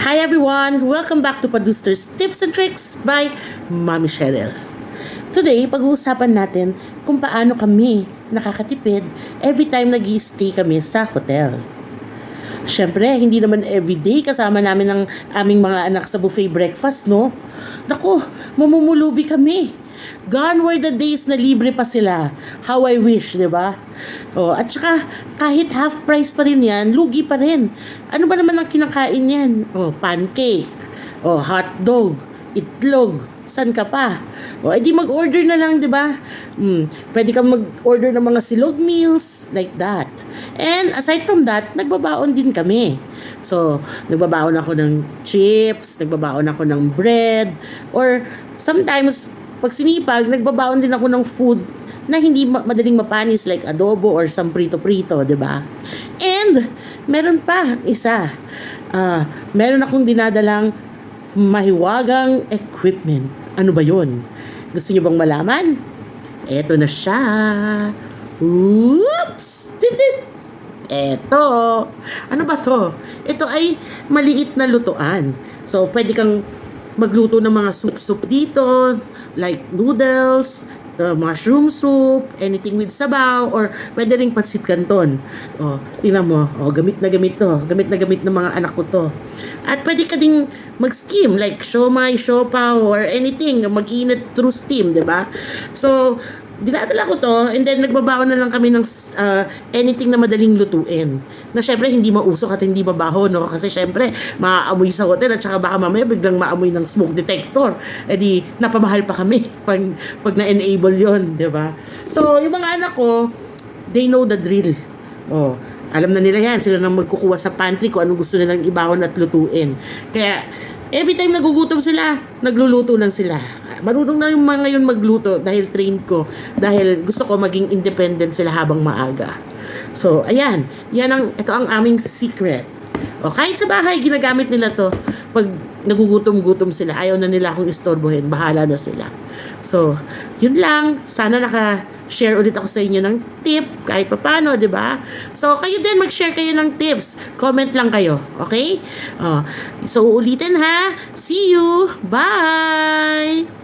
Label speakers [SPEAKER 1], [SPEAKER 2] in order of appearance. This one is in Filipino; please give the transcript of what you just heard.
[SPEAKER 1] Hi everyone! Welcome back to Paduster's Tips and Tricks by Mommy Cheryl. Today, pag-uusapan natin kung paano kami nakakatipid every time nag-i-stay kami sa hotel. Siyempre, hindi naman everyday kasama namin ng aming mga anak sa buffet breakfast, no? Naku, mamumulubi kami. Gone were the days na libre pa sila. How I wish, di ba? Oh, at saka, kahit half price pa rin yan, lugi pa rin. Ano ba naman ang kinakain yan? Oh, pancake. Oh, hot dog. Itlog. San ka pa? O, edi mag-order na lang, di ba? Pwede kang mag-order ng mga silog meals, like that. And aside from that, nagbabaon din kami. So, nagbabaon ako ng chips, nagbabaon ako ng bread, or sometimes, pag sinipag, nagbabaon din ako ng food na hindi madaling mapanis like adobo or some prito-prito, di ba? And, meron pa isa. Meron akong dinadalang mahiwagang equipment. Ano ba yun? Gusto niyo bang malaman? Eto na siya. Oops! Tidit! Eto. Ano ba to? Ito ay maliit na lutuan. So, pwede kang magluto ng mga soup dito, like noodles, mushroom soup, anything with sabaw, or pwede ring pansit canton. O, tingnan mo, gamit na gamit to. Gamit na gamit ng mga anak ko to. At pwede ka ding mag-steam, like siomai, siopaw, or anything, mag-init through steam, di ba? So, dinadala ko to, and then nagbabaon na lang kami ng anything na madaling lutuin. Na syempre, hindi mausok at hindi mabaho, no? Kasi syempre, maaamoy sa hotel at saka baka mamaya biglang maamoy ng smoke detector. E di, napamahal pa kami pag na-enable yon, di ba? So, yung mga anak ko, they know the drill. Oh, alam na nila yan. Sila nang magkukuha sa pantry kung anong gusto nilang ibahon at lutuin. Kaya, every time nagugutom sila, nagluluto lang sila. Marunong na yung mga yun magluto dahil trained ko. Dahil gusto ko maging independent sila habang maaga. So, ayan. Ito ang aming secret. O, kahit sa bahay, ginagamit nila to. Pag nagugutom-gutom sila, ayaw na nila akong istorbohin. Bahala na sila. So, yun lang. Sana naka-share ulit ako sa inyo ng tip. Kahit pa paano, di ba? So, kayo din, mag-share kayo ng tips. Comment lang kayo. Okay? So, ulitin ha. See you. Bye!